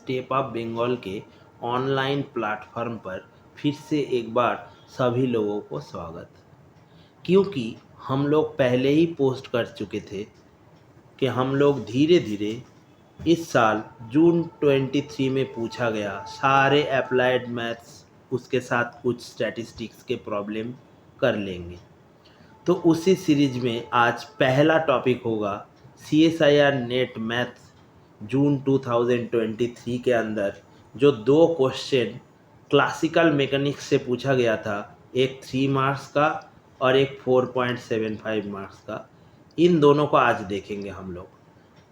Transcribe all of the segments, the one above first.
Step up Bengal के online platform पर फिर से एक बार सभी लोगों को स्वागत। क्योंकि हम लोग पहले ही पोस्ट कर चुके थे कि हम लोग धीरे धीरे इस साल जून 23 में पूछा गया सारे अप्लाइड मैथ्स उसके साथ कुछ स्टैटिस्टिक्स के प्रॉब्लम कर लेंगे। तो उसी सीरीज में आज पहला टॉपिक होगा CSIR नेट मैथ्स जून 2023 के अंदर जो दो क्वेश्चन क्लासिकल मैकेनिक्स से पूछा गया था, एक 3 मार्क्स का और एक 4.75 मार्क्स का। इन दोनों को आज देखेंगे। हम लोग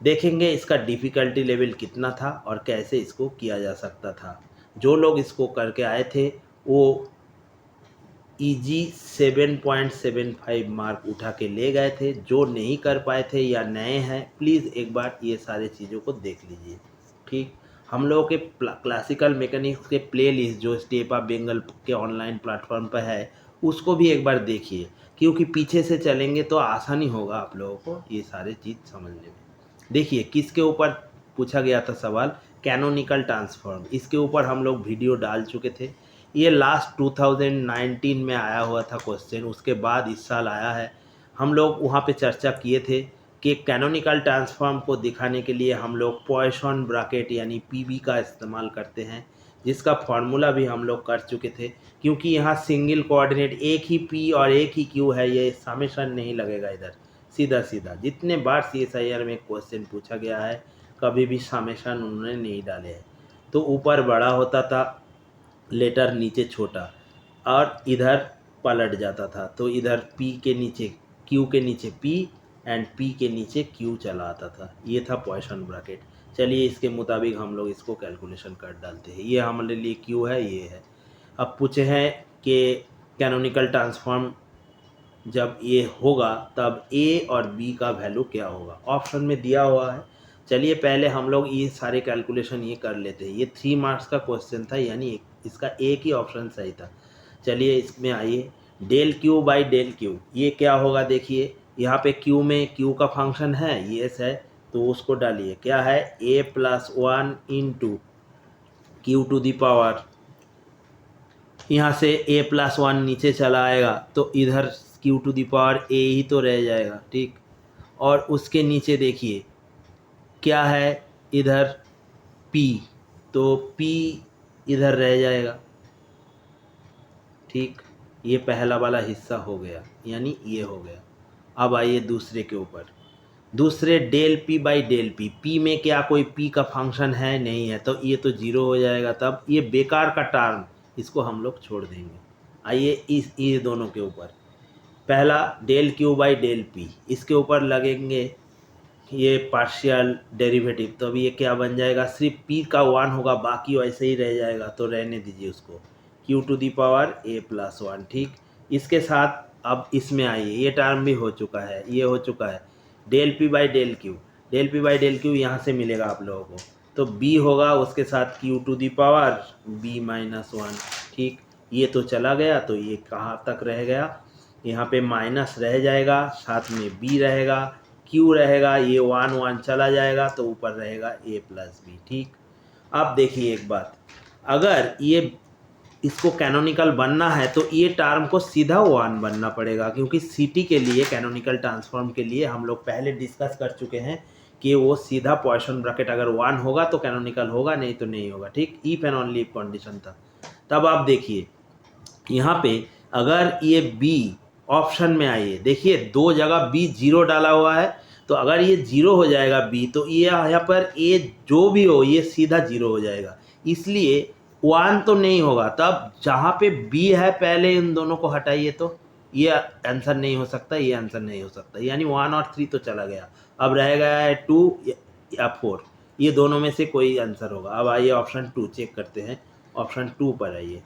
देखेंगे इसका डिफ़िकल्टी लेवल कितना था और कैसे इसको किया जा सकता था। जो लोग इसको करके आए थे वो इजी 7.75 मार्क उठा के ले गए थे। जो नहीं कर पाए थे या नए हैं, प्लीज़ एक बार ये सारे चीज़ों को देख लीजिए। ठीक, हम लोगों के क्लासिकल मैकेनिक्स के प्लेलिस्ट जो स्टेप अप बंगाल के ऑनलाइन प्लेटफॉर्म पर है उसको भी एक बार देखिए, क्योंकि पीछे से चलेंगे तो आसानी होगा आप लोगों को ये सारे चीज़ समझने में। देखिए किसके ऊपर पूछा गया था सवाल, कैनोनिकल ट्रांसफॉर्म। इसके ऊपर हम लोग वीडियो डाल चुके थे। ये लास्ट 2019 में आया हुआ था क्वेश्चन, उसके बाद इस साल आया है। हम लोग वहाँ पे चर्चा किए थे कि कैनोनिकल ट्रांसफॉर्म को दिखाने के लिए हम लोग पॉइसन ब्रैकेट यानी PB का इस्तेमाल करते हैं, जिसका फार्मूला भी हम लोग कर चुके थे। क्योंकि यहाँ सिंगल कोऑर्डिनेट एक ही P और एक ही Q है, ये समेशन नहीं लगेगा इधर, सीधा सीधा। जितने बार CSIR में क्वेश्चन पूछा गया है कभी भी समेशन उन्होंने नहीं डाले हैं। तो ऊपर बड़ा होता था लेटर, नीचे छोटा, और इधर पलट जाता था। तो इधर P के नीचे Q के नीचे P एंड P के नीचे Q चला आता था। ये था पॉइसन ब्रैकेट। चलिए इसके मुताबिक हम लोग इसको कैलकुलेशन कर डालते हैं। ये हमारे लिए Q है, ये है। अब पूछे हैं कि कैनोनिकल ट्रांसफॉर्म जब ये होगा तब A और B का वैल्यू क्या होगा। ऑप्शन में दिया हुआ है। चलिए पहले हम लोग ये सारे कैलकुलेशन ये कर लेते हैं। ये 3 मार्क्स का क्वेश्चन था, यानी इसका एक ही ऑप्शन सही था। चलिए इसमें आइए, del Q by del Q ये क्या होगा। देखिए यहाँ पे Q में Q का फंक्शन है, यस है, तो उसको डालिए। क्या है, A+1 into Q to the power, यहाँ से A+1 नीचे चला आएगा तो इधर Q to the power A ही तो रह जाएगा। ठीक, और उसके नीचे देखिए क्या है, इधर P, तो P इधर रह जाएगा। ठीक, ये पहला वाला हिस्सा हो गया, यानी ये हो गया। अब आइए दूसरे के ऊपर। दूसरे del P by del P, P में क्या कोई P का फंक्शन है, नहीं है, तो ये तो जीरो हो जाएगा। तब ये बेकार का टर्म, इसको हम लोग छोड़ देंगे। आइए इस ये दोनों के ऊपर, पहला del Q by del P, इसके ऊपर लगेंगे ये पार्शियल डेरिवेटिव। तो अभी ये क्या बन जाएगा, सिर्फ P का 1 होगा, बाकी वैसे ही रह जाएगा, तो रहने दीजिए उसको, Q to the power A+1। ठीक, इसके साथ अब इसमें आइए, ये टर्म भी हो चुका है, ये हो चुका है del P by del Q। Del P by del Q यहाँ से मिलेगा आप लोगों को, तो B होगा उसके साथ Q to the power B-1। ठीक, ये तो चला गया, तो ये कहाँ तक रह गया, यहाँ पे माइनस रह जाएगा, साथ में B रहेगा, Q रहेगा, ये 1 चला जाएगा, तो ऊपर रहेगा A+B। ठीक, अब देखिए एक बात, अगर ये इसको कैनोनिकल बनना है तो ये टर्म को सीधा 1 बनना पड़ेगा, क्योंकि CT के लिए कैनोनिकल ट्रांसफॉर्म के लिए हम लोग पहले डिस्कस कर चुके हैं कि वो सीधा पॉइसन ब्रैकेट अगर 1 होगा तो कैनोनिकल होगा, नहीं तो नहीं होगा। ठीक, if and only if condition था। तब आप देखिए यहाँ पे अगर ये B ऑप्शन में आइए, देखिए दो जगह B 0 डाला हुआ है, तो अगर ये 0 हो जाएगा B, तो ये यहाँ पर A जो भी हो ये सीधा 0 हो जाएगा, इसलिए 1 तो नहीं होगा। तब जहाँ पे B है पहले इन दोनों को हटाइए, तो ये आंसर नहीं हो सकता, ये आंसर नहीं हो सकता, यानी 1 और 3 तो चला गया। अब रह गया है 2 या 4, ये दोनों में से कोई आंसर होगा। अब आइए ऑप्शन 2 चेक करते हैं। ऑप्शन 2 पर आइए,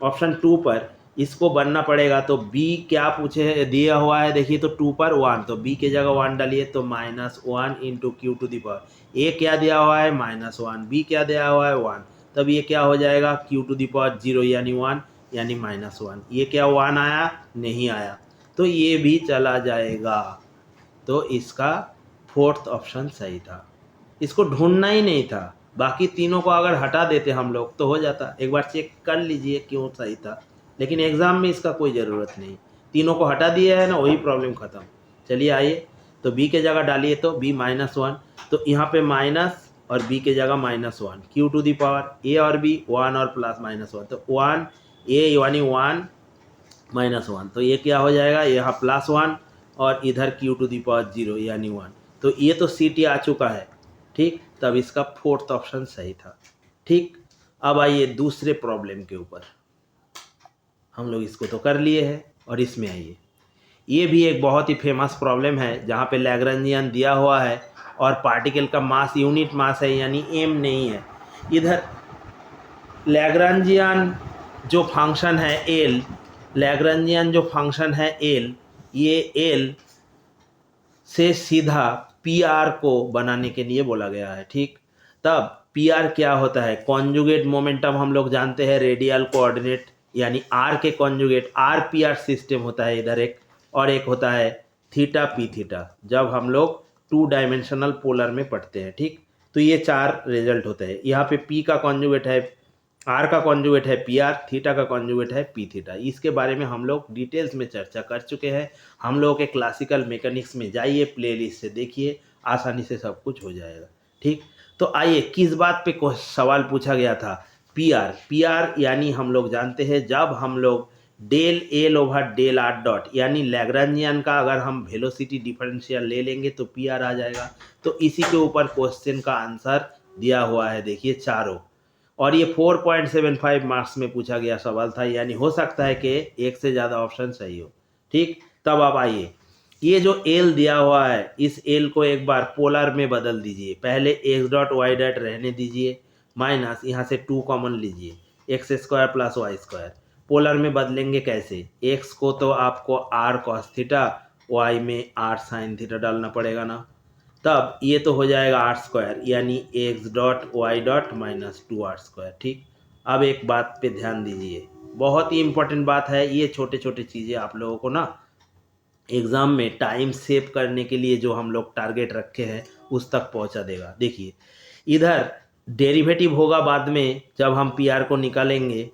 ऑप्शन 2 पर इसको बनना पड़ेगा, तो B क्या पूछे दिया हुआ है, देखिए तो 2 पर 1, तो B के जगह 1 डालिए, तो -1 into Q to the power, A क्या दिया हुआ है -1, B क्या दिया हुआ है 1, तब ये क्या हो जाएगा Q टू दी पावर 0 यानी 1 यानी -1। ये क्या 1 आया, नहीं आया, तो ये भी चला जाएगा। तो इसका फोर्थ ऑप्शन सही था, इसको ढूंढना ही नहीं था, बाकी तीनों को अगर हटा देते हम लोग तो हो जाता। एक बार चेक कर लीजिए क्यों सही था, लेकिन एग्ज़ाम में इसका कोई ज़रूरत नहीं। तीनों को हटा दिया है ना, वही प्रॉब्लम ख़त्म। चलिए आइए, तो b के जगह डालिए तो b -1, तो यहाँ पे माइनस और b के जगह -1, q to the power a और b 1 और प्लस -1, तो 1 a यानी 1 -1, तो ये क्या हो जाएगा, यहाँ +1 और इधर q टू दी पावर 0 यानी 1। तो ये तो CT आ चुका है, ठीक। तब इसका फोर्थ ऑप्शन सही था, ठीक। अब आइए दूसरे प्रॉब्लम के ऊपर, हम लोग इसको तो कर लिए हैं और इसमें आइए। ये भी एक बहुत ही फेमस प्रॉब्लम है जहाँ पे लैग्रेंजियन दिया हुआ है और पार्टिकल का मास यूनिट मास है यानी m नहीं है। इधर लैग्रेंजियन जो फंक्शन है l, लैग्रेंजियन जो फंक्शन है l, ये l से सीधा PR को बनाने के लिए बोला गया है, ठीक। तब PR क्या होता है, कॉन्जुगेट मोमेंटम हम लोग जानते हैं रेडियल कोऑर्डिनेट यानी R के कॉन्जुगेट RPR सिस्टम होता है इधर एक, और एक होता है थीटा पी थीटा जब हम लोग 2 डायमेंशनल पोलर में पढ़ते हैं, ठीक। तो ये 4 रिजल्ट होते हैं। यहाँ पे P का कॉन्जुगेट है R का कॉन्जुगेट है PR, थीटा का कॉन्जुगेट है P थीटा। इसके बारे में हम लोग डिटेल्स में चर्चा कर चुके हैं। हम लोगों के क्लासिकल मैकेनिक्स में जाइए, प्लेलिस्ट से देखिए, आसानी से सब कुछ हो जाएगा, ठीक। तो आइए, किस बात पे सवाल पूछा गया था, PR यानी हम लोग जानते हैं जब हम लोग del L over del R dot यानी लैग्रेंजियन का अगर हम वेलोसिटी डिफरेंशियल ले लेंगे तो PR आ जाएगा। तो इसी के ऊपर क्वेश्चन का आंसर दिया हुआ है, देखिए चारों, और ये 4.75 मार्क्स में पूछा गया सवाल था, यानी हो सकता है कि एक से ज़्यादा ऑप्शन सही हो, ठीक। तब आप आइए, ये जो एल दिया हुआ है इस एल को एक बार पोलर में बदल दीजिए। पहले x डॉट वाई डॉट रहने दीजिए, माइनस यहाँ से 2 कॉमन लीजिए, x² + y²। पोलर में बदलेंगे कैसे, x को तो आपको r cos थीटा, y में r sin थीटा डालना पड़ेगा ना। तब ये तो हो जाएगा r² यानी x dot Y dot -2r², ठीक। अब एक बात पे ध्यान दीजिए, बहुत ही इंपॉर्टेंट बात है, ये छोटे छोटे चीज़ें आप लोगों को ना एग्ज़ाम में टाइम सेव करने के लिए जो हम लोग टारगेट रखे हैं उस तक पहुंचा देगा। देखिए, इधर डेरिवेटिव होगा बाद में जब हम PR को निकालेंगे,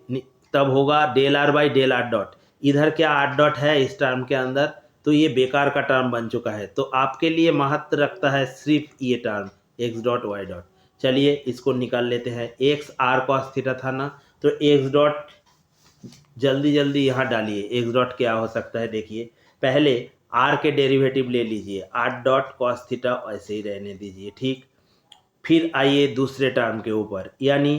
तब होगा del R by del R dot. इधर क्या आर डॉट है इस टर्म के अंदर, तो ये बेकार का टर्म बन चुका है। तो आपके लिए महत्व रखता है सिर्फ ये term x dot Y dot. चलिए इसको निकाल लेते हैं, x r cos थीटा था ना, तो x डॉट जल्दी जल्दी यहाँ डालिए। x डॉट क्या हो सकता है, देखिए पहले r के डेरिवेटिव ले लीजिए, r डॉट cos थीटा ऐसे ही रहने दीजिए, ठीक। फिर आइए दूसरे टर्म के ऊपर, यानी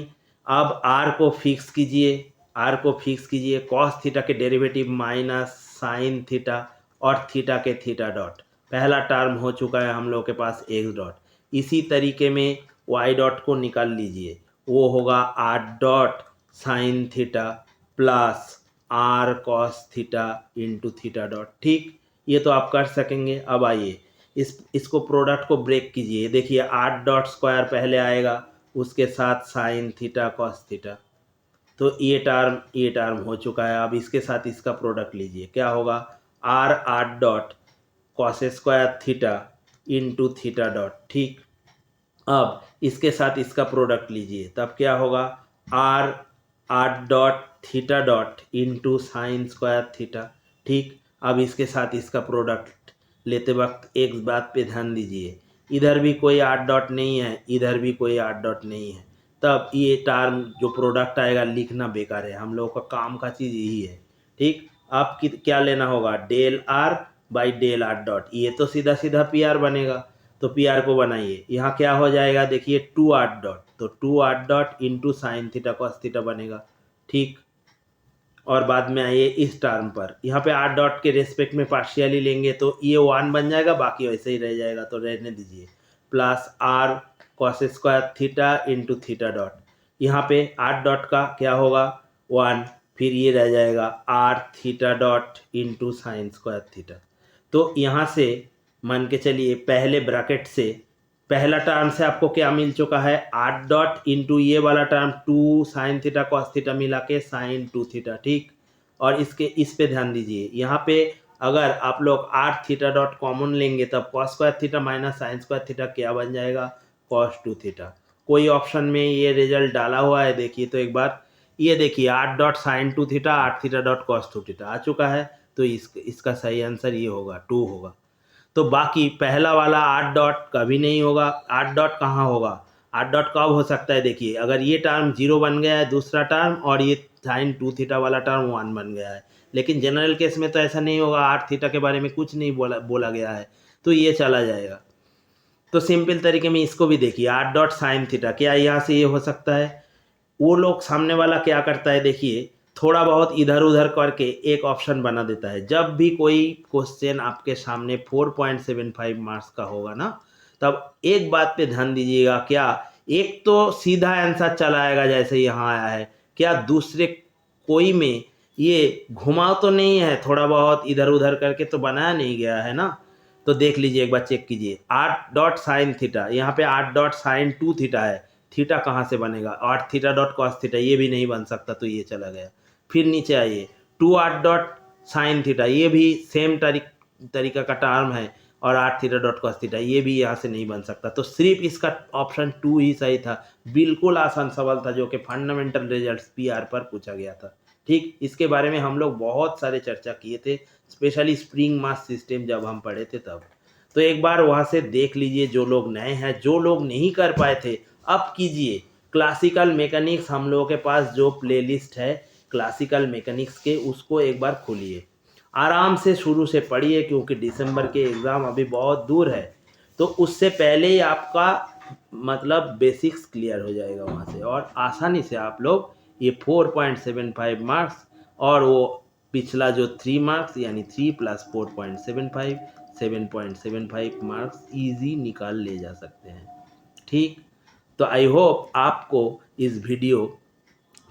अब r को फिक्स कीजिए, r को फिक्स कीजिए, cos थीटा के डेरिवेटिव माइनस साइन थीटा और थीटा के थीटा डॉट। पहला टर्म हो चुका है हम लोग के पास x डॉट। इसी तरीके में y डॉट को निकाल लीजिए, वो होगा r dot sine theta plus r cos theta into theta dot, ठीक। ये तो आप कर सकेंगे। अब आइए इसको प्रोडक्ट को ब्रेक कीजिए, देखिए r डॉट स्क्वायर पहले आएगा, उसके साथ साइन थीटा कॉस थीटा, तो ये टर्म हो चुका है। अब इसके साथ इसका प्रोडक्ट लीजिए, क्या होगा, r dot cos square theta into theta dot, ठीक। अब इसके साथ इसका प्रोडक्ट लीजिए, तब क्या होगा, r dot theta dot into sine square theta, ठीक। अब इसके साथ इसका प्रोडक्ट लेते वक्त एक बात पे ध्यान दीजिए, इधर भी कोई r डॉट नहीं है, इधर भी कोई r डॉट नहीं है, तब ये टर्म जो प्रोडक्ट आएगा लिखना बेकार है, हम लोगों का काम का चीज़ यही है, ठीक। अब क्या लेना होगा, del r by del R dot, ये तो सीधा सीधा PR बनेगा, तो PR को बनाइए, यहाँ क्या हो जाएगा, देखिए 2r डॉट, तो 2r dot into sine theta cos theta बनेगा, ठीक। और बाद में आइए इस टर्म पर, यहाँ पे r डॉट के रेस्पेक्ट में पार्शियली लेंगे तो ये 1 बन जाएगा, बाकी वैसे ही रह जाएगा, तो रहने दीजिए, plus r cos square theta into theta dot. यहाँ पे r डॉट का क्या होगा 1, फिर ये रह जाएगा r theta dot into sine square theta. तो यहाँ से मान के चलिए पहले ब्रैकेट से पहला टर्म से आपको क्या मिल चुका है, r डॉट इंटू ये वाला term 2 sine theta cos theta मिला के साइन 2 थीटा, ठीक। और इस पे ध्यान दीजिए, यहाँ पे अगर आप लोग r थीटा डॉट कॉमन लेंगे तब cos square theta minus sine square theta क्या बन जाएगा, कॉस 2 थीटा। कोई ऑप्शन में ये रिजल्ट डाला हुआ है देखिए, तो एक बार ये देखिए 8 dot sine two theta 8 theta dot cos two theta आ चुका है। तो इसका सही आंसर ये होगा 2 होगा। तो बाकी पहला वाला 8 डॉट कभी नहीं होगा। 8 डॉट कहाँ होगा? 8 डॉट कब हो सकता है? देखिए, अगर ये टर्म 0 बन गया है दूसरा टर्म, और ये साइन टू थीटा वाला टर्म 1 बन गया है। लेकिन जनरल केस में तो ऐसा नहीं होगा, 8 थीटा के बारे में कुछ नहीं बोला गया है, तो ये चला जाएगा। तो सिंपल तरीके में इसको भी देखिए, 8 डॉट साइन थीटा, क्या यहाँ से ये हो सकता है? वो लोग सामने वाला क्या करता है देखिए, थोड़ा बहुत इधर उधर करके एक ऑप्शन बना देता है। जब भी कोई क्वेश्चन आपके सामने 4.75 मार्क्स का होगा ना, तब एक बात पे ध्यान दीजिएगा, क्या एक तो सीधा आंसर चला आएगा जैसे यहाँ आया है, क्या दूसरे कोई में ये घुमाव तो नहीं है, थोड़ा बहुत इधर उधर करके तो बनाया नहीं गया है ना। तो देख लीजिए, एक बार चेक कीजिए, 8 डॉट साइन थीटा, यहाँ पे 8 डॉट साइन टू थीटा है, थीटा कहाँ से बनेगा? 8 थीटा डॉट कॉस थीटा, ये भी नहीं बन सकता, तो ये चला गया। फिर नीचे आइए, 2 8 डॉट साइन थीटा, ये भी सेम तरीका का टर्म है, और 8 थीटा डॉट कॉस थीटा, ये भी यहाँ से नहीं बन सकता। तो सिर्फ इसका ऑप्शन 2 ही सही था। बिल्कुल आसान सवाल था, जो कि फंडामेंटल रिजल्ट्स पीआर पर पूछा गया था। ठीक, इसके बारे में हम लोग बहुत सारे चर्चा किए थे, स्पेशली स्प्रिंग मास सिस्टम जब हम पढ़े थे तब। तो एक बार वहाँ से देख लीजिए, जो लोग नए हैं, जो लोग नहीं कर पाए थे, अब कीजिए। क्लासिकल मैकेनिक्स हम लोगों के पास जो प्लेलिस्ट है क्लासिकल मैकेनिक्स के, उसको एक बार खोलिए, आराम से शुरू से पढ़िए, क्योंकि दिसंबर के एग्ज़ाम अभी बहुत दूर है। तो उससे पहले ही आपका मतलब बेसिक्स क्लियर हो जाएगा वहाँ से, और आसानी से आप लोग ये 4.75 मार्क्स और वो पिछला जो 3 मार्क्स यानी 3 + 4.75 7.75 मार्क्स इजी निकाल ले जा सकते हैं। ठीक, तो आई होप आपको इस वीडियो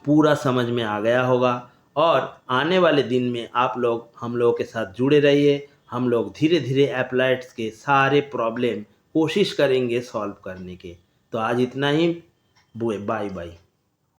पूरा समझ में आ गया होगा, और आने वाले दिन में आप लोग हम लोगों के साथ जुड़े रहिए। हम लोग धीरे धीरे अप्लाइड्स के सारे प्रॉब्लम कोशिश करेंगे सॉल्व करने के। तो आज इतना ही, बाय बाय।